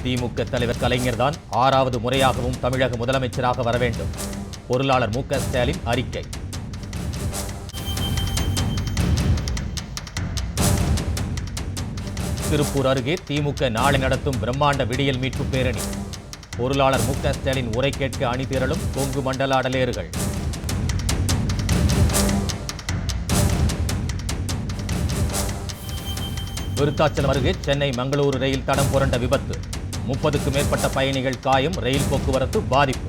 திமுக தலைவர் கலைஞர் தான் 6வது முறையாகவும் தமிழக முதலமைச்சராக வர வேண்டும். பொருளாளர் மு க ஸ்டாலின் அறிக்கை. திருப்பூர் அருகே திமுக நாளை நடத்தும் பிரம்மாண்ட விடியல் மீட்பு பேரணி. பொருளாளர் மு க ஸ்டாலின் உரை கேட்க அணிதிரளும் கொங்கு மண்டல அடலேறுகள். விருத்தாச்சலம் அருகே சென்னை மங்களூரு ரயில் தடம் புரண்ட விபத்து. 30க்கும் மேற்பட்ட பயணிகள் காயம், ரயில் போக்குவரத்து பாதிப்பு.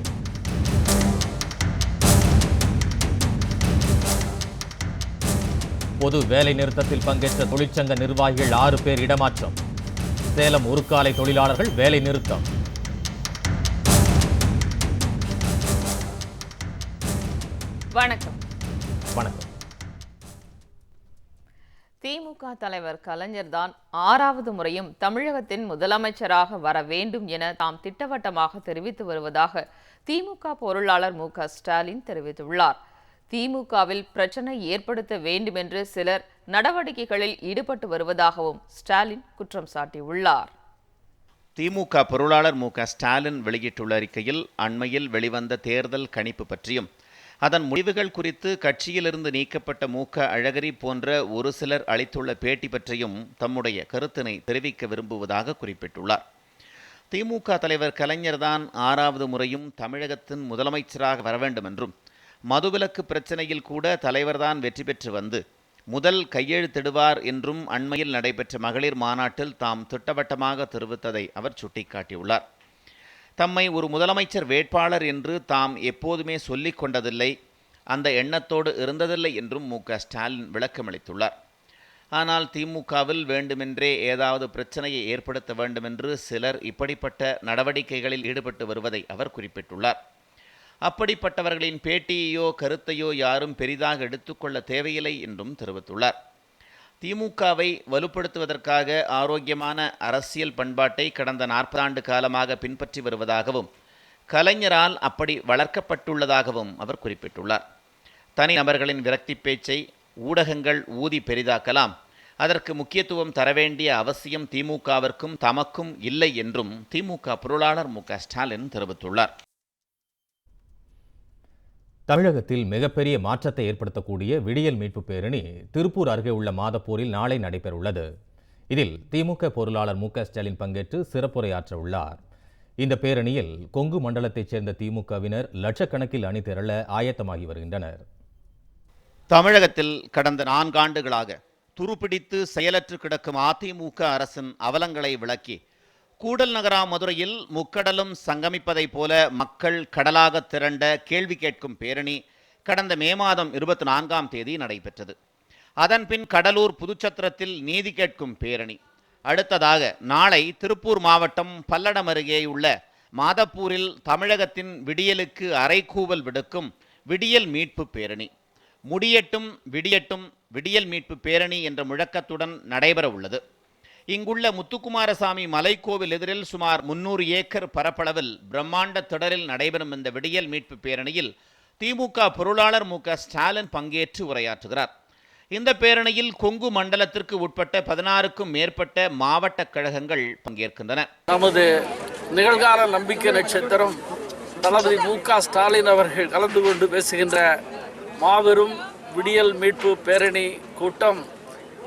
பொது வேலை நிறுத்தத்தில் பங்கேற்ற தொழிற்சங்க நிர்வாகிகள் 6 பேர் இடமாற்றம். சேலம் உருக்காலை தொழிலாளர்கள் வேலை நிறுத்தம். வணக்கம். வணக்கம். திமுக தலைவர் கலைஞர் தான் 6வது முறையும் தமிழகத்தின் முதலமைச்சராக வர வேண்டும் என தாம் திட்டவட்டமாக தெரிவித்து வருவதாக திமுக பொருளாளர் மு க ஸ்டாலின் தெரிவித்துள்ளார். திமுகவில் பிரச்சனை ஏற்படுத்த வேண்டும் என்று சிலர் நடவடிக்கைகளில் ஈடுபட்டு வருவதாகவும் ஸ்டாலின் குற்றம் சாட்டியுள்ளார். திமுக பொருளாளர் மு க ஸ்டாலின் வெளியிட்டுள்ள அறிக்கையில் அண்மையில் வெளிவந்த தேர்தல் கணிப்பு பற்றியும் அதன் முடிவுகள் குறித்து கட்சியிலிருந்து நீக்கப்பட்ட மு க அழகிரி போன்ற ஒரு சிலர் அளித்துள்ள பேட்டி பற்றியும் தம்முடைய கருத்தினை தெரிவிக்க விரும்புவதாக குறிப்பிட்டுள்ளார். திமுக தலைவர் கலைஞர்தான் 6வது முறையும் தமிழகத்தின் முதலமைச்சராக வர வேண்டும் என்றும், மதுவிலக்கு பிரச்சனையில் கூட தலைவர்தான் வெற்றி பெற்று வந்து முதல் கையெழுத்திடுவார் என்றும் அண்மையில் நடைபெற்ற மகளிர் மாநாட்டில் தாம் திட்டவட்டமாக தெரிவித்ததை அவர் சுட்டிக்காட்டியுள்ளார். தம்மை ஒரு முதலமைச்சர் வேட்பாளர் என்று தாம் எப்போதுமே சொல்லிக் கொண்டதில்லை, அந்த எண்ணத்தோடு இருந்ததில்லை என்றும் மு க ஸ்டாலின் விளக்கமளித்துள்ளார். ஆனால் திமுகவில் வேண்டுமென்றே ஏதாவது பிரச்சனையை ஏற்படுத்த வேண்டுமென்று சிலர் இப்படிப்பட்ட நடவடிக்கைகளில் ஈடுபட்டு வருவதை அவர் குறிப்பிட்டுள்ளார். அப்படிப்பட்டவர்களின் பேட்டியையோ கருத்தையோ யாரும் பெரிதாக எடுத்துக்கொள்ள தேவையில்லை என்றும் தெரிவித்துள்ளார். திமுகவை வலுப்படுத்துவதற்காக ஆரோக்கியமான அரசியல் பண்பாட்டை கடந்த 40 ஆண்டு காலமாக பின்பற்றி வருவதாகவும், கலைஞரால் அப்படி வளர்க்கப்பட்டுள்ளதாகவும் அவர் குறிப்பிட்டுள்ளார். தனி நபர்களின் விரக்தி பேச்சை ஊடகங்கள் ஊதி பெரிதாக்கலாம், அதற்கு முக்கியத்துவம் தர வேண்டிய அவசியம் திமுகவிற்கும் தமக்கும் இல்லை என்றும் திமுக பொருளாளர் மு க ஸ்டாலின் தெரிவித்துள்ளார். தமிழகத்தில் மிகப்பெரிய மாற்றத்தை ஏற்படுத்தக்கூடிய விடியல் மீட்பு பேரணி திருப்பூர் அருகே உள்ள மாதப்பூரில் நாளை நடைபெறவுள்ளது. இதில் திமுக பொருளாளர் மு க ஸ்டாலின் பங்கேற்று சிறப்புரையாற்ற உள்ளார். இந்த பேரணியில் கொங்கு மண்டலத்தைச் சேர்ந்த திமுகவினர் லட்சக்கணக்கில் அணி திரள ஆயத்தமாகி வருகின்றனர். தமிழகத்தில் கடந்த 4 ஆண்டுகளாக துருப்பிடித்து செயலற்று கிடக்கும் அதிமுக அரசின் அவலங்களை விளக்கி கூடல் நகரா மதுரையில் முக்கடலும் சங்கமிப்பதைப் போல மக்கள் கடலாக திரண்ட கேள்வி கேட்கும் பேரணி கடந்த மே மாதம் 24ஆம் தேதி நடைபெற்றது. அதன்பின் கடலூர் புதுச்சத்திரத்தில் நீதி கேட்கும் பேரணி. அடுத்ததாக நாளை திருப்பூர் மாவட்டம் பல்லடம் அருகேயுள்ள மாதப்பூரில் தமிழகத்தின் விடியலுக்கு அறைகூவல் விடுக்கும் விடியல் மீட்பு பேரணி. முடியட்டும் விடியட்டும் விடியல் மீட்பு பேரணி என்ற முழக்கத்துடன் நடைபெற உள்ளது. இங்குள்ள முத்துக்குமாரசாமி மலைக்கோவில் எதிரில் சுமார் 300 ஏக்கர் பரப்பளவில் பிரம்மாண்ட திடலில் நடைபெறும் இந்த விடியல் மீட்பு பேரணியில் திமுக பொருளாளர் மு க ஸ்டாலின் பங்கேற்று உரையாற்றுகிறார். இந்த பேரணியில் கொங்கு மண்டலத்திற்கு உட்பட்ட 16க்கும் மேற்பட்ட மாவட்ட கழகங்கள் பங்கேற்கின்றன. நமது நிகழ்கால நம்பிக்கை நட்சத்திரம் தளபதி மு க ஸ்டாலின் அவர்கள் கலந்து கொண்டு பேசுகின்ற மாபெரும் விடியல் மீட்பு பேரணி கூட்டம்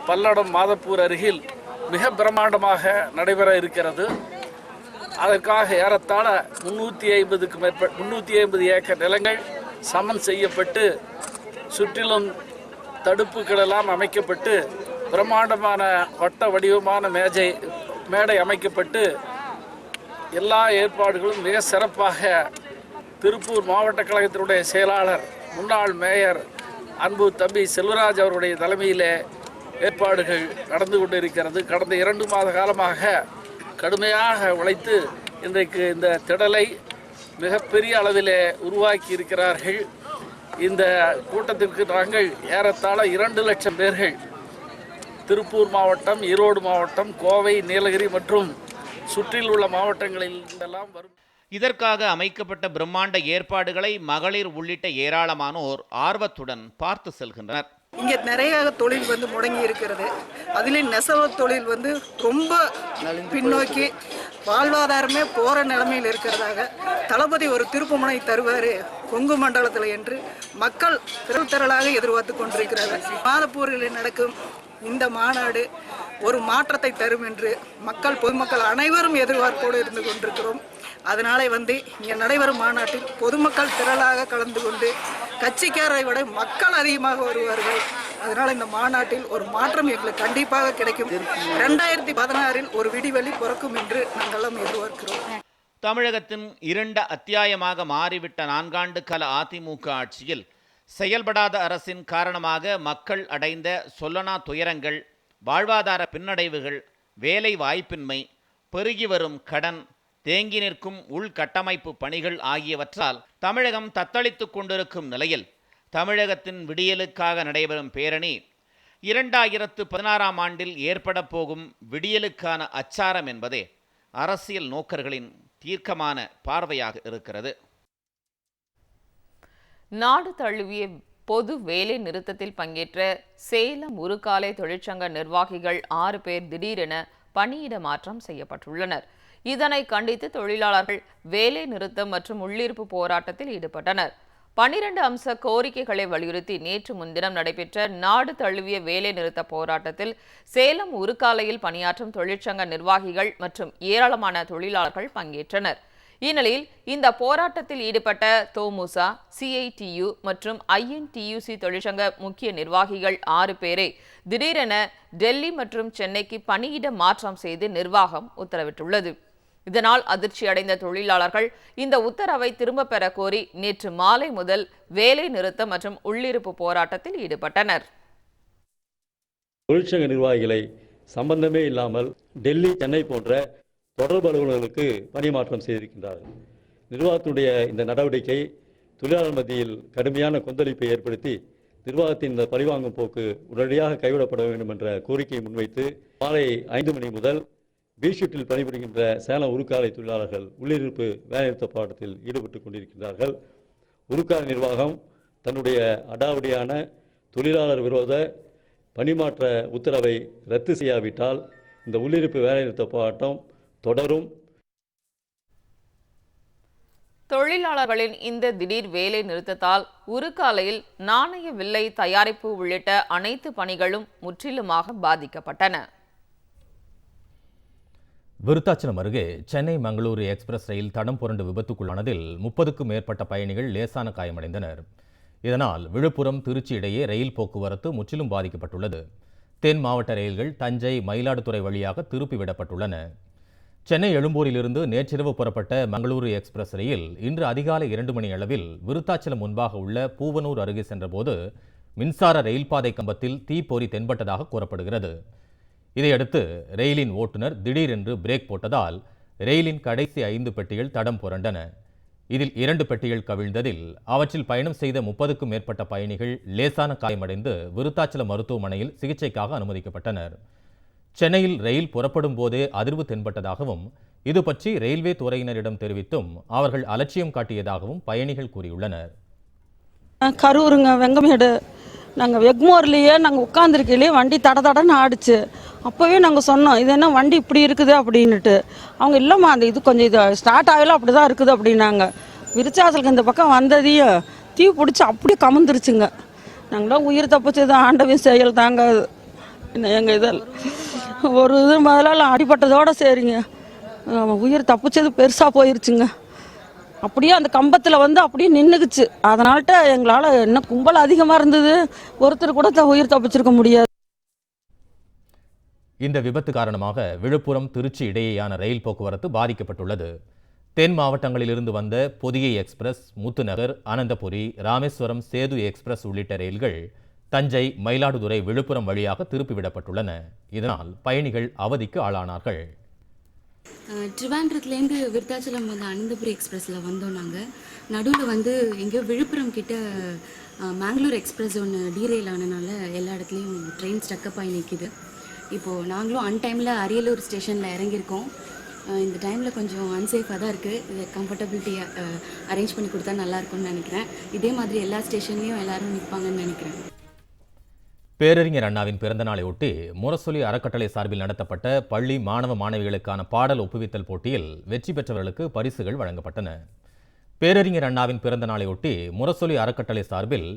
பல்லடம் மாதப்பூர் அருகில் மிக பிரம்மாண்டமாக நடைபெற இருக்கிறது. அதற்காக ஏறத்தாழ 350 ஏக்கர் நிலங்கள் சமன் செய்யப்பட்டு சுற்றிலும் தடுப்புகள் எல்லாம் அமைக்கப்பட்டு பிரம்மாண்டமான வட்ட வடிவமான மேடை அமைக்கப்பட்டு எல்லா ஏற்பாடுகளும் மிக சிறப்பாக திருப்பூர் மாவட்ட கழகத்தினுடைய செயலாளர் முன்னாள் மேயர் அன்பு தம்பி செல்வராஜ் அவருடைய தலைமையிலே ஏற்பாடுகள் நடந்து கொண்டு இருக்கிறது. கடந்த 2 மாத காலமாக கடுமையாக உழைத்து இன்றைக்கு இந்த திடலை மிகப்பெரிய அளவிலே உருவாக்கி இருக்கிறார்கள். இந்த கூட்டத்திற்கு நாங்கள் ஏறத்தாழ 2 லட்சம் பேர்கள் திருப்பூர் மாவட்டம், ஈரோடு மாவட்டம், கோவை, நீலகிரி மற்றும் சுற்றில் உள்ள மாவட்டங்களில் எல்லாம் வரும். இதற்காக அமைக்கப்பட்ட பிரம்மாண்ட ஏற்பாடுகளை மகளிர் உள்ளிட்ட ஏராளமானோர் ஆர்வத்துடன் பார்த்து செல்கின்றனர். இங்கே நிறைய தொழில் முடங்கி இருக்கிறது. அதிலே நெசவு தொழில் ரொம்ப பின்னோக்கி வாழ்வாதாரமே போகிற நிலைமையில் இருக்கிறதாக தளபதி ஒரு திருப்புமுனை தருவார் கொங்கு மண்டலத்தில் என்று மக்கள் திரளாக எதிர்பார்த்து கொண்டிருக்கிறார்கள். மாதப்பூரில் நடக்கும் இந்த மாநாடு ஒரு மாற்றத்தை தரும் என்று பொதுமக்கள் அனைவரும் எதிர்பார்ப்போடு இருந்து கொண்டிருக்கிறோம். அதனாலே இங்கே நடைபெறும் மாநாட்டில் பொதுமக்கள் திரளாக கலந்து கொண்டு கட்சிக்காரரை விட மக்கள் அதிகமாக வருவார்கள். அதனால் இந்த மாநாட்டில் ஒரு மாற்றம் எங்களுக்கு கண்டிப்பாக கிடைக்கும். 2016 ஒரு விடிவெளி பிறக்கும் என்று நாங்கள் எதிர்பார்க்கிறோம். தமிழகத்தின் 2 அத்தியாயமாக மாறிவிட்ட 4 ஆண்டு கால அதிமுக ஆட்சியில் செயல்படாத அரசின் காரணமாக மக்கள் அடைந்த சொல்லனா துயரங்கள், வாழ்வாதார பின்னடைவுகள், வேலை வாய்ப்பின்மை, பெருகி வரும் கடன், தேங்கி நிற்கும் உள்கட்டமைப்பு பணிகள் ஆகியவற்றால் தமிழகம் தத்தளித்து கொண்டிருக்கும் நிலையில் தமிழகத்தின் விடியலுக்காக நடைபெறும் பேரணி 2016 ஆண்டில் ஏற்பட போகும் விடியலுக்கான அச்சாரம் என்பதே அரசியல் நோக்கர்களின் தீர்க்கமான பார்வையாக இருக்கிறது. நாடு தழுவிய பொது வேலை நிறுத்தத்தில் பங்கேற்ற சேலம் உருக்காலை தொழிற்சங்க நிர்வாகிகள் 6 பேர் திடீரென பணியிட மாற்றம் செய்யப்பட்டுள்ளனர். இதனை கண்டித்து தொழிலாளர்கள் வேலை நிறுத்தம் மற்றும் உள்ளிருப்பு போராட்டத்தில் ஈடுபட்டனர். 12 அம்ச கோரிக்கைகளை வலியுறுத்தி நேற்று முன்தினம் நடைபெற்ற நாடு தழுவிய வேலை நிறுத்த போராட்டத்தில் சேலம் உருக்காலையில் பணியாற்றும் தொழிற்சங்க நிர்வாகிகள் மற்றும் ஏராளமான தொழிலாளர்கள் பங்கேற்றனர். இந்நிலையில் இந்த போராட்டத்தில் ஈடுபட்ட தோமுசா, CITU மற்றும் INTUC தொழிற்சங்க முக்கிய நிர்வாகிகள் 6 பேரை திடீரென டெல்லி மற்றும் சென்னைக்கு பணியிட மாற்றம் செய்து நிர்வாகம் உத்தரவிட்டுள்ளது. இதனால் அதிர்ச்சி அடைந்த தொழிலாளர்கள் இந்த உத்தரவை திரும்ப பெற கோரி நேற்று மாலை முதல் வேலை நிறுத்தம் மற்றும் உள்ளிருப்பு போராட்டத்தில் ஈடுபட்டனர். தொழிற்சங்க நிர்வாகிகளை சம்பந்தமே இல்லாமல் டெல்லி, சென்னை போன்ற தொடர்பு அலுவலர்களுக்கு பணிமாற்றம் செய்திருக்கின்றார்கள். நிர்வாகத்தினுடைய இந்த நடவடிக்கை தொழிலாளர் மத்தியில் கடுமையான கொந்தளிப்பை ஏற்படுத்தி நிர்வாகத்தின் இந்த பழிவாங்கும் போக்கு உடனடியாக கைவிடப்பட வேண்டும் என்ற கோரிக்கையை முன்வைத்து மாலை 5 மணி முதல் பீஷூட்டில் பணிபுரிகின்ற சேலம் உருக்காலை தொழிலாளர்கள் உள்ளிருப்பு வேலைநிறுத்த போராட்டத்தில் ஈடுபட்டுக் கொண்டிருக்கிறார்கள். உருக்காலை நிர்வாகம் தன்னுடைய அடாவடியான தொழிலாளர் விரோத பணிமாற்ற உத்தரவை ரத்து செய்யாவிட்டால் இந்த உள்ளிருப்பு வேலைநிறுத்த போராட்டம் தொடரும். தொழிலாளர்களின் இந்த திடீர் வேலை நிறுத்தத்தால் உருக்காலையில் நாணய வில்லை தயாரிப்பு உள்ளிட்ட அனைத்து பணிகளும் முற்றிலுமாக பாதிக்கப்பட்டன. விருத்தாச்சலம் அருகே சென்னை மங்களூரு எக்ஸ்பிரஸ் ரயில் தடம் புரண்டு விபத்துக்குள்ளானதில் 30க்கும் மேற்பட்ட பயணிகள் லேசான காயமடைந்தனர். இதனால் விழுப்புரம், திருச்சி இடையே ரயில் போக்குவரத்து முற்றிலும் பாதிக்கப்பட்டுள்ளது. தென் மாவட்ட ரயில்கள் தஞ்சை, மயிலாடுதுறை வழியாக திருப்பிவிடப்பட்டுள்ளன. சென்னை எழும்பூரிலிருந்து நேற்றிரவு புறப்பட்ட மங்களூரு எக்ஸ்பிரஸ் ரயில் இன்று அதிகாலை 2 மணி அளவில் விருத்தாச்சலம் முன்பாக உள்ள பூவனூர் அருகே சென்றபோது மின்சார ரயில் பாதை கம்பத்தில் தீப்பொறி தென்பட்டதாக கூறப்படுகிறது. இதையடுத்து ரயிலின் ஓட்டுநர் திடீரென்று பிரேக் போட்டதால் ரயிலின் கடைசி 5 பெட்டிகள் தடம் புரண்டன. இதில் 2 பெட்டிகள் கவிழ்ந்ததில் அவற்றில் பயணம் செய்த 30க்கும் மேற்பட்ட பயணிகள் லேசான காயமடைந்து விருத்தாச்சலம் மருத்துவமனையில் சிகிச்சைக்காக அனுமதிக்கப்பட்டனர். சென்னையில் ரயில் புறப்படும் போதே அதிர்வு தென்பட்டதாகவும் இது பற்றி ரயில்வே துறையினரிடம் தெரிவித்தும் அவர்கள் அலட்சியம் காட்டியதாகவும் பயணிகள் கூறியுள்ளனர். கரூருங்க, வெங்கமேடு, நாங்கள் எக்மோர்லேயே நாங்கள் உட்காந்துருக்கையிலே வண்டி தடன்னு ஆடிச்சு. அப்போவே நாங்கள் சொன்னோம், இது என்ன வண்டி இப்படி இருக்குது அப்படின்னுட்டு. அவங்க இல்லைம்மா, அந்த இது கொஞ்சம் இது ஸ்டார்ட் ஆகல, அப்படி தான் இருக்குது அப்படின்னாங்க. விருத்தாச்சலுக்கு இந்த பக்கம் வந்ததையும் தீ பிடிச்சி அப்படியே கமந்துருச்சுங்க. நாங்களாம் உயிர் தப்பிச்சது ஆண்டவன் செயல் தாங்க. எங்கள் இதில் ஒரு இது முதல்ல அடிபட்டதோடு சரிங்க, உயிர் தப்பிச்சது பெருசாக போயிருச்சுங்க. அப்படியே அந்த கம்பத்தில் அப்படியே நின்றுக்குச்சு. அதனால்ட்ட எங்களால் இன்னும் கும்பல் அதிகமாக இருந்தது, ஒருத்தர் கூட உயிர் தப்பிச்சிருக்க முடியாது. இந்த விபத்து காரணமாக விழுப்புரம், திருச்சி இடையேயான ரயில் போக்குவரத்து பாதிக்கப்பட்டுள்ளது. தென் மாவட்டங்களிலிருந்து வந்த பொதிகை எக்ஸ்பிரஸ், முத்துநகர், அனந்தபுரி, ராமேஸ்வரம், சேது எக்ஸ்பிரஸ் உள்ளிட்ட ரயில்கள் தஞ்சை, மயிலாடுதுறை, விழுப்புரம் வழியாக திருப்பிவிடப்பட்டுள்ளன. இதனால் பயணிகள் அவதிக்கு ஆளானார்கள். ட்ரிவாண்ட்ரத்துலேருந்து விருத்தாச்சலம் வந்து அனந்தபுரி எக்ஸ்பிரஸில் வந்தோம். நாங்கள் நடுவில் எங்கேயோ விழுப்புரம் கிட்ட மேங்களூர் எக்ஸ்பிரஸ் ஒன்று டீரெயில் ஆனனால எல்லா இடத்துலையும் ட்ரெயின் ஸ்டக்கப் ஆகி நிற்கிது. இப்போது நாங்களும் அன்டைமில் அரியலூர் ஸ்டேஷனில் இறங்கியிருக்கோம். இந்த டைமில் கொஞ்சம் அன்சேஃபாக தான் இருக்குது. இதை கம்ஃபர்டபிலிட்டியை அரேஞ்ச் பண்ணி கொடுத்தா நல்லாயிருக்கும்னு நினைக்கிறேன். இதே மாதிரி எல்லா ஸ்டேஷன்லேயும் எல்லோரும் நிற்பாங்கன்னு நினைக்கிறேன். பேரறிஞர் அண்ணாவின் பிறந்தநாளையொட்டி முரசொலி அறக்கட்டளை சார்பில் நடத்தப்பட்ட பள்ளி மாணவ மாணவிகளுக்கான பாடல் ஒப்புவித்தல் போட்டியில் வெற்றி பெற்றவர்களுக்கு பரிசுகள் வழங்கப்பட்டன. பேரறிஞர் அண்ணாவின் பிறந்தநாளையொட்டி முரசொலி அறக்கட்டளை சார்பில்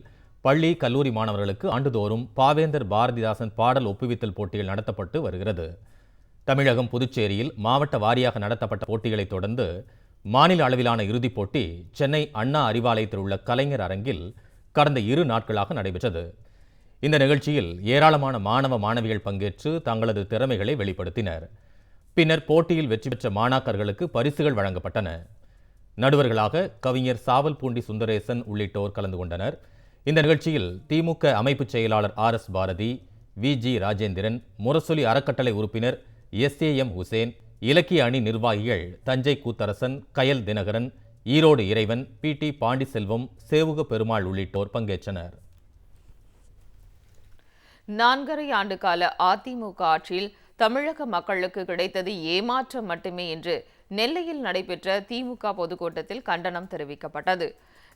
பள்ளி கல்லூரி மாணவர்களுக்கு ஆண்டுதோறும் பாவேந்தர் பாரதிதாசன் பாடல் ஒப்புவித்தல் போட்டிகள் நடத்தப்பட்டு வருகிறது. தமிழகம், புதுச்சேரியில் மாவட்ட வாரியாக நடத்தப்பட்ட போட்டிகளைத் தொடர்ந்து மாநில அளவிலான இறுதிப் போட்டி சென்னை அண்ணா அறிவாலயத்தில் உள்ள கலைஞர் அரங்கில் கடந்த 2 நாட்களாக நடைபெற்றது. இந்த நிகழ்ச்சியில் ஏராளமான மாணவ மாணவிகள் பங்கேற்று தங்களது திறமைகளை வெளிப்படுத்தினர். பின்னர் போட்டியில் வெற்றி பெற்ற மாணாக்கர்களுக்கு பரிசுகள் வழங்கப்பட்டன. நடுவர்களாக கவிஞர் சாவல்பூண்டி சுந்தரேசன் உள்ளிட்டோர் கலந்து கொண்டனர். இந்த நிகழ்ச்சியில் திமுக அமைப்பு செயலாளர் RS பாரதி, VG ராஜேந்திரன், முரசொலி அறக்கட்டளை உறுப்பினர் SAM ஹுசேன், இலக்கிய அணி நிர்வாகிகள் தஞ்சை கூத்தரசன், கயல் தினகரன், ஈரோடு இறைவன், PT பாண்டிசெல்வம், சேவுக பெருமாள் உள்ளிட்டோர் பங்கேற்றனர். 4½ ஆண்டு கால அதிமுக ஆட்சியில் தமிழக மக்களுக்கு கிடைத்தது ஏமாற்றம் மட்டுமே என்று நெல்லையில் நடைபெற்ற திமுக பொதுக்கூட்டத்தில் கண்டனம் தெரிவிக்கப்பட்டது.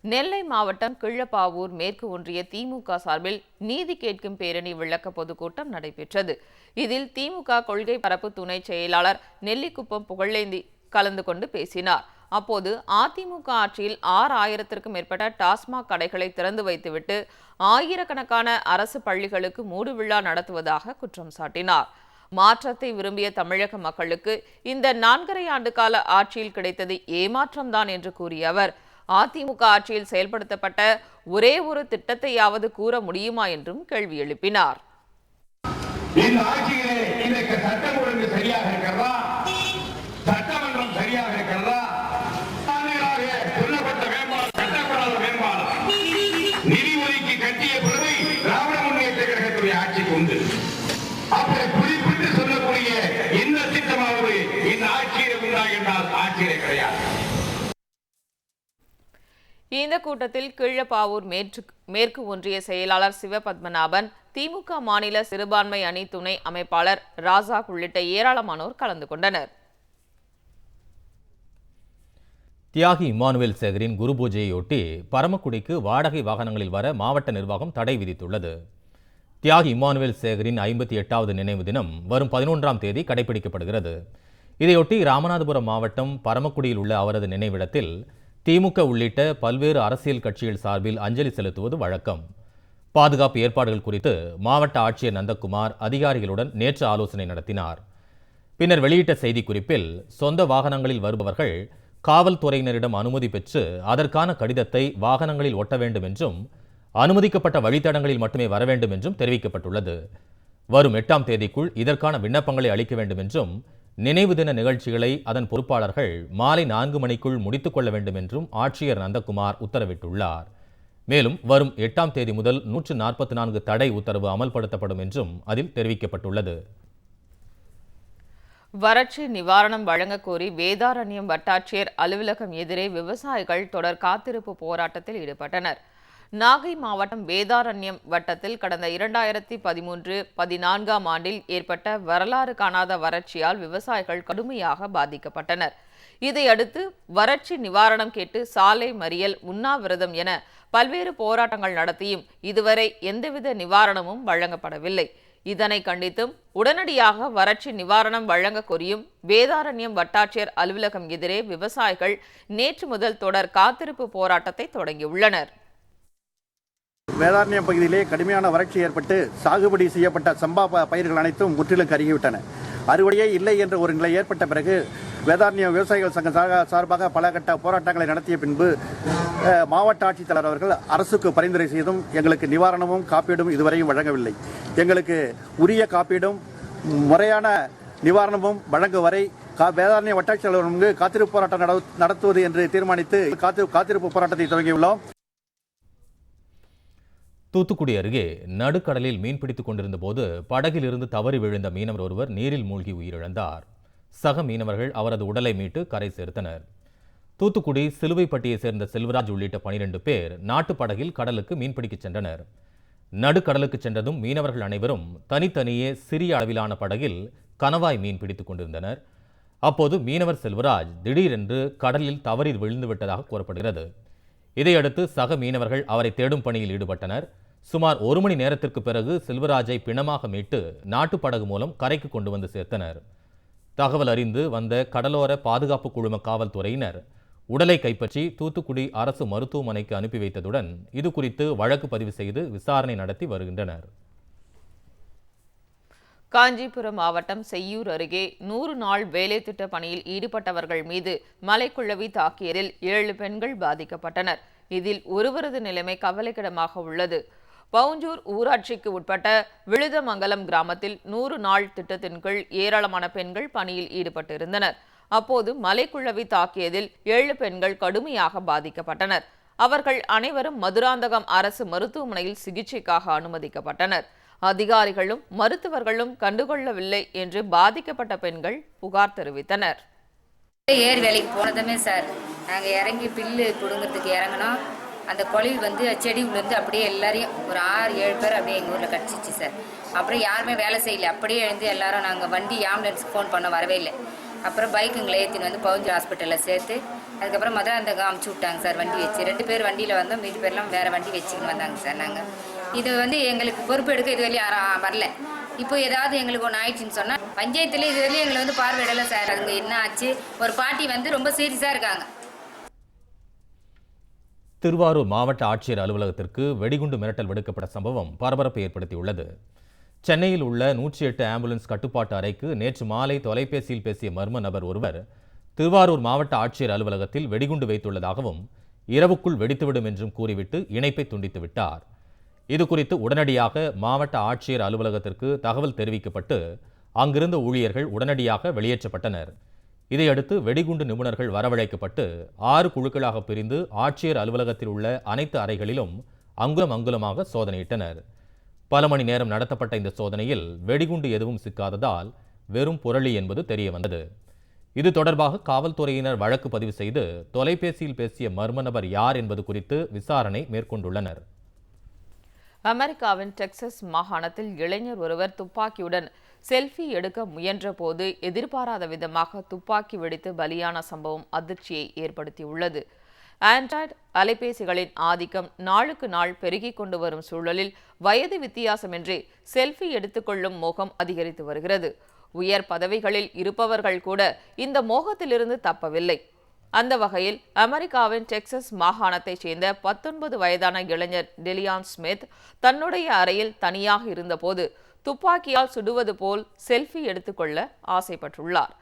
நெல்லை மாவட்டம் கீழப்பாவூர் மேற்கு ஒன்றிய திமுக சார்பில் நீதி கேட்கும் பேரணி விளக்க பொதுக்கூட்டம் நடைபெற்றது. இதில் திமுக கொள்கை பரப்பு துணை செயலாளர் நெல்லிக்குப்பம் புகழேந்தி கலந்து கொண்டு பேசினார். அப்போது அதிமுக ஆட்சியில் 6000க்கும் மேற்பட்ட டாஸ்மாக் கடைகளை திறந்து வைத்துவிட்டு ஆயிரக்கணக்கான அரசு பள்ளிகளுக்கு மூடு விழா நடத்துவதாக குற்றம் சாட்டினார். மாற்றத்தை விரும்பிய தமிழக மக்களுக்கு இந்த 4½ ஆண்டு கால ஆட்சியில் கிடைத்தது ஏமாற்றம்தான் என்று கூறிய அவர், அதிமுக ஆட்சியில் செயல்படுத்தப்பட்ட ஒரே ஒரு திட்டத்தையாவது கூற முடியுமா என்றும் கேள்வி எழுப்பினார். இந்த ஆட்சியிலே இன்றைக்கு சட்டம் ஒழுங்கு சரியாக இருக்கிறதா? சட்டமன்றம் சரியாக இருக்கிறதா? சொல்லப்பட்ட மேம்பாடு, கட்டப்படாத மேம்பாடு, நிதி ஒதுக்கி கட்டிய பிறகு திராவிட முன்னேற்ற கழகத்துடைய ஆட்சிக்கு உண்டு. அப்படி குறிப்பிட்டு சொல்லக்கூடிய இந்த திட்டமாவது இந்த ஆட்சியிலே உண்டா என்றால் ஆட்சியிலே கிடையாது. இந்த கூட்டத்தில் கீழப்பாவூர் மேற்கு ஒன்றிய செயலாளர் சிவபத்மநாபன், திமுக மாநில சிறுபான்மை அணி துணை அமைப்பாளர் ராஜா உள்ளிட்ட ஏராளமானோர் கலந்து கொண்டனர். தியாகி இம்மானுவேல் சேகரின் குரு பூஜையொட்டி பரமக்குடிக்கு வாடகை வாகனங்களில் வர மாவட்ட நிர்வாகம் தடை விதித்துள்ளது. தியாகி இம்மானுவேல் சேகரின் 58வது நினைவு தினம் வரும் 11ஆம் தேதி கடைபிடிக்கப்படுகிறது. இதையொட்டி ராமநாதபுரம் மாவட்டம் பரமக்குடியில் உள்ள அவரது நினைவிடத்தில் திமுக உள்ளிட்ட பல்வேறு அரசியல் கட்சிகள் சார்பில் அஞ்சலி செலுத்துவது வழக்கம். பாதுகாப்பு ஏற்பாடுகள் குறித்து மாவட்ட ஆட்சியர் நந்தகுமார் அதிகாரிகளுடன் நேற்று ஆலோசனை நடத்தினார். பின்னர் வெளியிட்ட செய்திக்குறிப்பில், சொந்த வாகனங்களில் வருபவர்கள் காவல்துறையினரிடம் அனுமதி பெற்று அதற்கான கடிதத்தை வாகனங்களில் ஒட்ட வேண்டும் என்றும், அனுமதிக்கப்பட்ட வழித்தடங்களில் மட்டுமே வர வேண்டும் என்றும் தெரிவிக்கப்பட்டுள்ளது. வரும் 8ஆம் தேதிக்குள் இதற்கான விண்ணப்பங்களை அளிக்க வேண்டும் என்றும், நினைவு தின நிகழ்ச்சிகளை அதன் பொறுப்பாளர்கள் மாலை 4 மணிக்குள் முடித்துக் கொள்ள வேண்டும் என்றும் ஆட்சியர் நந்தகுமார் உத்தரவிட்டுள்ளார். மேலும் வரும் 8ஆம் தேதி முதல் 144 தடை உத்தரவு அமல்படுத்தப்படும் என்றும் அதில் தெரிவிக்கப்பட்டுள்ளது. வறட்சி நிவாரணம் வழங்க கோரி வேதாரண்யம் வட்டாட்சியர் அலுவலகம் எதிரே விவசாயிகள் தொடர் காத்திருப்பு போராட்டத்தில் ஈடுபட்டனர். நாகை மாவட்டம் வேதாரண்யம் வட்டத்தில் கடந்த 2013-14ஆம் ஆண்டில் ஏற்பட்ட வரலாறு காணாத வறட்சியால் விவசாயிகள் கடுமையாக பாதிக்கப்பட்டனர். இதையடுத்து வறட்சி நிவாரணம் கேட்டு சாலை மறியல், உண்ணாவிரதம் என பல்வேறு போராட்டங்கள் நடத்தியும் இதுவரை எந்தவித நிவாரணமும் வழங்கப்படவில்லை. இதனை கண்டித்தும் உடனடியாக வறட்சி நிவாரணம் வழங்க கோரியும் வேதாரண்யம் வட்டாட்சியர் அலுவலகம் எதிரே விவசாயிகள் நேற்று முதல் தொடர் காத்திருப்பு போராட்டத்தை தொடங்கியுள்ளனர். வேதாரண்யம் பகுதியிலே கடுமையான வறட்சி ஏற்பட்டு சாகுபடி செய்யப்பட்ட சம்பா பயிர்கள் அனைத்தும் முற்றிலும் கருகிவிட்டன. அறுவடையே இல்லை என்ற ஒரு நிலை ஏற்பட்ட பிறகு வேதாரண்யம் விவசாயிகள் சங்க சார்பாக பல கட்ட போராட்டங்களை நடத்திய பின்பு மாவட்ட ஆட்சித்தலைவர் அவர்கள் அரசுக்கு பரிந்துரை செய்தும் எங்களுக்கு நிவாரணமும் காப்பீடும் இதுவரையும் வழங்கவில்லை. எங்களுக்கு உரிய காப்பீடும் முறையான நிவாரணமும் வழங்கும் வரை வேதாரண்ய வட்டாட்சியாளர் முன்பு காத்திருப்பு போராட்டம் நடத்துவது என்று தீர்மானித்து காத்திருப்பு போராட்டத்தை தொடங்கியுள்ளோம். தூத்துக்குடி அருகே நடுக்கடலில் மீன்பிடித்துக் கொண்டிருந்த போது படகில் இருந்து தவறி விழுந்த மீனவர் ஒருவர் நீரில் மூழ்கி உயிரிழந்தார். சக மீனவர்கள் அவரது உடலை மீட்டு கரை சேர்த்தனர். தூத்துக்குடி சிலுவைப்பட்டியை சேர்ந்த செல்வராஜ் உள்ளிட்ட 12 பேர் நாட்டு படகில் கடலுக்கு மீன்பிடிக்க சென்றனர். நடுக்கடலுக்கு சென்றதும் மீனவர்கள் அனைவரும் தனித்தனியே சிறிய அளவிலான படகில் கணவாய் மீன் பிடித்துக் கொண்டிருந்தனர். அப்போது மீனவர் செல்வராஜ் திடீரென்று கடலில் தவறி விழுந்து விட்டதாக கூறப்படுகிறது. இதையடுத்து சக மீனவர்கள் அவரை தேடும் பணியில் ஈடுபட்டனர். சுமார் 1 மணி நேரத்திற்கு பிறகு செல்வராஜை பிணமாக மீட்டு நாட்டுப்படகு மூலம் கரைக்கு கொண்டு வந்து சேர்த்தனர். தகவல் அறிந்து வந்த கடலோர பாதுகாப்பு குழும காவல்துறையினர் உடலை கைப்பற்றி தூத்துக்குடி அரசு மருத்துவமனைக்கு அனுப்பி வைத்ததுடன் இது குறித்து வழக்கு பதிவு செய்து விசாரணை நடத்தி வருகின்றனர். காஞ்சிபுரம் மாவட்டம் செய்யூர் அருகே 100 நாள் வேலை திட்ட பணியில் ஈடுபட்டவர்கள் மீது மலைக்குள்ளவி தாக்கியதில் 7 பெண்கள் பாதிக்கப்பட்டனர். இதில் ஒருவரது நிலைமை கவலைக்கிடமாக உள்ளது. பவுஞ்சூர் ஊராட்சிக்கு உட்பட்ட விழுதமங்கலம் கிராமத்தில் 100 நாள் திட்டத்தின் கீழ் ஏராளமான பெண்கள் பணியில் ஈடுபட்டிருந்தனர். அப்போது மலைக்குள்ளவி தாக்கியதில் 7 பெண்கள் கடுமையாக பாதிக்கப்பட்டனர். அவர்கள் அனைவரும் மதுராந்தகம் அரசு மருத்துவமனையில் சிகிச்சைக்காக அனுமதிக்கப்பட்டனர். அதிகாரிகளும் மருத்துவர்களும் கண்டுகொள்ளவில்லை என்று பாதிக்கப்பட்ட பெண்கள் புகார் தெரிவித்தனர். ஏர் வேலைக்கு போனதுமே சார் நாங்கள் இறங்கி பில்லு பிடுங்கிறதுக்கு இறங்கினோம். அந்த கொழி செடி உள்ளேருந்து அப்படியே எல்லாரையும் ஒரு 6-7 பேர் அப்படியே எங்கள் ஊரில் கடிச்சிச்சு சார். அப்புறம் யாருமே வேலை செய்யல. அப்படியே எழுந்து எல்லாரும் நாங்கள் வண்டி ஆம்புலன்ஸுக்கு ஃபோன் பண்ண வரவே இல்லை. அப்புறம் பைக்குங்களை ஏற்றின்னு பவுஞ்சூர் ஹாஸ்பிட்டலில் சேர்த்து அதுக்கப்புறம் மதுராந்தகம் அமுச்சு விட்டாங்க சார். வண்டி வச்சு 2 பேர் வண்டியில் வந்தோம். மீதி பேர்லாம் வேறு வண்டி வச்சுக்கின்னு வந்தாங்க சார். நாங்கள் இது எங்களுக்கு பொறுப்பு எடுக்க இது வரையும் யாரும் வரல. இப்போ ஏதாவது எங்களுக்கு ஒன்று ஆயிடுச்சுன்னு சொன்னால் பஞ்சாயத்தில் இது வரையும் எங்களை பார்வையிடலை சார். அதுங்க என்ன ஆச்சு, ஒரு பாட்டி ரொம்ப சீரியஸாக இருக்காங்க. திருவாரூர் மாவட்ட ஆட்சியர் அலுவலகத்திற்கு வெடிகுண்டு மிரட்டல் விடுக்கப்பட்ட சம்பவம் பரபரப்பை ஏற்படுத்தியுள்ளது. சென்னையில் உள்ள 108 ஆம்புலன்ஸ் கட்டுப்பாட்டு அறைக்கு நேற்று மாலை தொலைபேசியில் பேசிய மர்ம நபர் ஒருவர் திருவாரூர் மாவட்ட ஆட்சியர் அலுவலகத்தில் வெடிகுண்டு வைத்துள்ளதாகவும் இரவுக்குள் வெடித்துவிடும் என்றும் கூறிவிட்டு இணைப்பை துண்டித்து விட்டார். இது குறித்து உடனடியாக மாவட்ட ஆட்சியர் அலுவலகத்திற்கு தகவல் தெரிவிக்கப்பட்டு அங்கிருந்த ஊழியர்கள் உடனடியாக வெளியேற்றப்பட்டனர். இதையடுத்து வெடிகுண்டு நிபுணர்கள் வரவழைக்கப்பட்டு 6 குழுக்களாக பிரிந்து ஆட்சியர் அலுவலகத்தில் உள்ள அனைத்து அறைகளிலும் அங்குலம் அங்குலமாக சோதனையிட்டனர். பல மணி நேரம் நடத்தப்பட்ட இந்த சோதனையில் வெடிகுண்டு எதுவும் சிக்காததால் வெறும் புரளி என்பது தெரியவந்தது. இது தொடர்பாக காவல்துறையினர் வழக்கு பதிவு செய்து தொலைபேசியில் பேசிய மர்ம நபர் யார் என்பது குறித்து விசாரணை மேற்கொண்டுள்ளனர். அமெரிக்காவின் டெக்சாஸ் மாகாணத்தில் இளைஞர் ஒருவர் துப்பாக்கியுடன் செல்ஃபி எடுக்க முயன்ற போது எதிர்பாராத விதமாக துப்பாக்கி வெடித்து பலியான சம்பவம் அதிர்ச்சியை ஏற்படுத்தியுள்ளது. ஆண்ட்ராய்டு அலைபேசிகளின் ஆதிக்கம் நாளுக்கு நாள் பெருகிக் கொண்டு வரும் சூழலில் வயது வித்தியாசமின்றி செல்ஃபி எடுத்துக்கொள்ளும் மோகம் அதிகரித்து வருகிறது. உயர் பதவிகளில் இருப்பவர்கள் கூட இந்த மோகத்திலிருந்து தப்பவில்லை. அந்த வகையில் அமெரிக்காவின் டெக்சாஸ் மாகாணத்தைச் சேர்ந்த 19 வயதான இளைஞர் டெலியான் ஸ்மித் தன்னுடைய அறையில் தனியாக இருந்தபோது துப்பாக்கியால் சுடுவது போல் செல்ஃபி எடுத்துக்கொள்ள ஆசைப்பட்டுள்ளார்.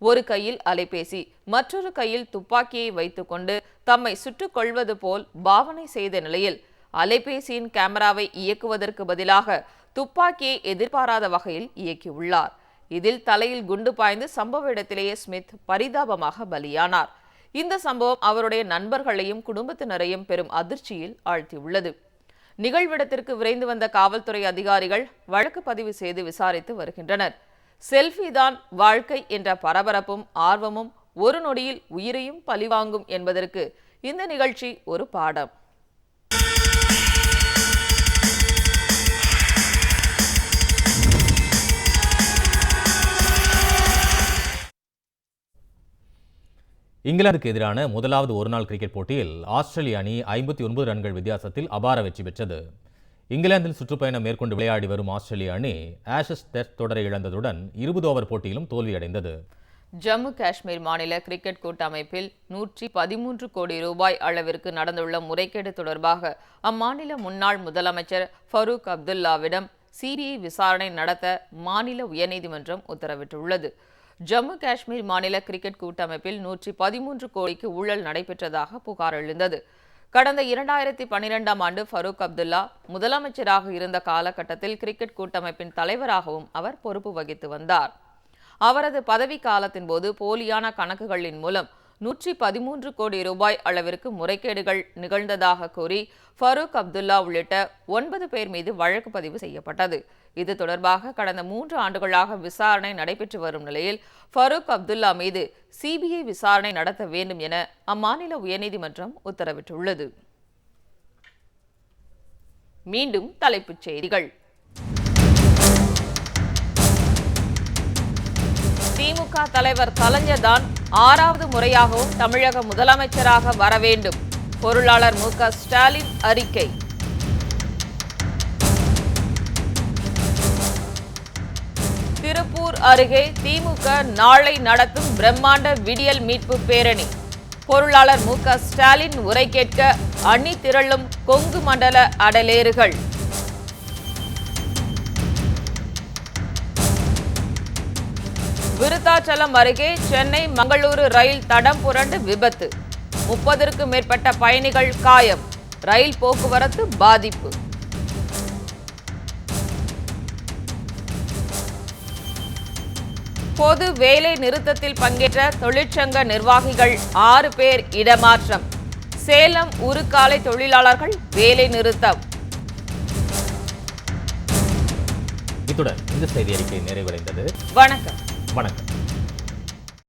ஒரு கையில் அலைபேசி, மற்றொரு கையில் துப்பாக்கியை வைத்துக்கொண்டு தம்மை சுட்டுக் கொள்வது போல் பாவனை செய்த நிலையில் அலைபேசியின் கேமராவை இயக்குவதற்கு பதிலாக துப்பாக்கியை எதிர்பாராத வகையில் இயக்கியுள்ளார். இதில் தலையில் குண்டு பாய்ந்து சம்பவ இடத்திலேயே ஸ்மித் பரிதாபமாக பலியானார். இந்த சம்பவம் அவருடைய நண்பர்களையும் குடும்பத்தினரையும் பெரும் அதிர்ச்சியில் ஆழ்த்தியுள்ளது. நிகழ்விடத்திற்கு விரைந்து வந்த காவல்துறை அதிகாரிகள் வழக்கு பதிவு செய்து விசாரித்து வருகின்றனர். செல்ஃபி தான் வாழ்க்கை என்ற பரபரப்பும் ஆர்வமும் ஒரு நொடியில் உயிரையும் பழிவாங்கும் என்பதற்கு இந்த நிகழ்ச்சி ஒரு பாடம். இங்கிலாந்துக்கு எதிரான முதலாவது ஒருநாள் கிரிக்கெட் போட்டியில் ஆஸ்திரேலிய அணி 59 ரன்கள் வித்தியாசத்தில் அபார வெற்றி பெற்றது. இங்கிலாந்தில் சுற்றுப்பயணம் மேற்கொண்டு விளையாடி வரும் ஆஸ்திரேலிய அணி ஆஷஸ் டெஸ்ட் தொடரை இழந்ததுடன் 20 ஓவர் போட்டியிலும் தோல்வியடைந்தது. ஜம்மு காஷ்மீர் மாநில கிரிக்கெட் கூட்டமைப்பில் 113 கோடி ரூபாய் அளவிற்கு நடந்துள்ள முறைகேடு தொடர்பாக அம்மாநில முன்னாள் முதலமைச்சர் ஃபரூக் அப்துல்லாவிடம் சிபிஐ விசாரணை நடத்த மாநில உயர்நீதிமன்றம் உத்தரவிட்டுள்ளது. ஜம்மு காஷ்மீர் மாநில கிரிக்கெட் கூட்டமைப்பில் 113 கோடிக்கு ஊழல் நடைபெற்றதாக புகார் எழுந்தது. கடந்த 2012ஆம் ஆண்டு ஃபரூக் அப்துல்லா முதலமைச்சராக இருந்த காலகட்டத்தில் கிரிக்கெட் கூட்டமைப்பின் தலைவராகவும் அவர் பொறுப்பு வகித்து வந்தார். அவரது பதவி காலத்தின் போது போலியான கணக்குகளின் மூலம் 113 கோடி ரூபாய் அளவிற்கு முறைகேடுகள் நிகழ்ந்ததாக கூறி ஃபரூக் அப்துல்லா உள்ளிட்ட 9 பேர் மீது வழக்கு பதிவு செய்யப்பட்டது. இது தொடர்பாக கடந்த 3 ஆண்டுகளாக விசாரணை நடைபெற்று வரும் நிலையில் ஃபரூக் அப்துல்லா மீது சிபிஐ விசாரணை நடத்த வேண்டும் என அம்மாநில உயர்நீதிமன்றம் உத்தரவிட்டுள்ளது. மீண்டும் தலைப்புச் செய்திகள். திமுக தலைவர் கலைஞர் தான் 6வது முறையாகவும் தமிழக முதலமைச்சராக வர வேண்டும். பொருளாளர் மு.க. ஸ்டாலின் அறிக்கை. அருகே திமுக நாளை நடத்தும் பிரம்மாண்ட விடியல் மீட்பு பேரணி. பொருளாளர் மு.க.ஸ்டாலின் உரை கேட்க அணி திரளும் கொங்கு மண்டல அடலேறுகள். விருத்தாச்சலம் அருகே சென்னை மங்களூரு ரயில் தடம் புரண்டு விபத்து. 30க்கும் மேற்பட்ட பயணிகள் காயம். ரயில் போக்குவரத்து பாதிப்பு. பொது வேலை நிறுத்தத்தில் பங்கேற்ற தொழிற்சங்க நிர்வாகிகள் 6 பேர் இடமாற்றம். சேலம் உருக்காலை தொழிலாளர்கள் வேலை நிறுத்தம். இத்துடன் இந்த செய்தி அறிக்கை நிறைவடைந்தது. வணக்கம். வணக்கம்.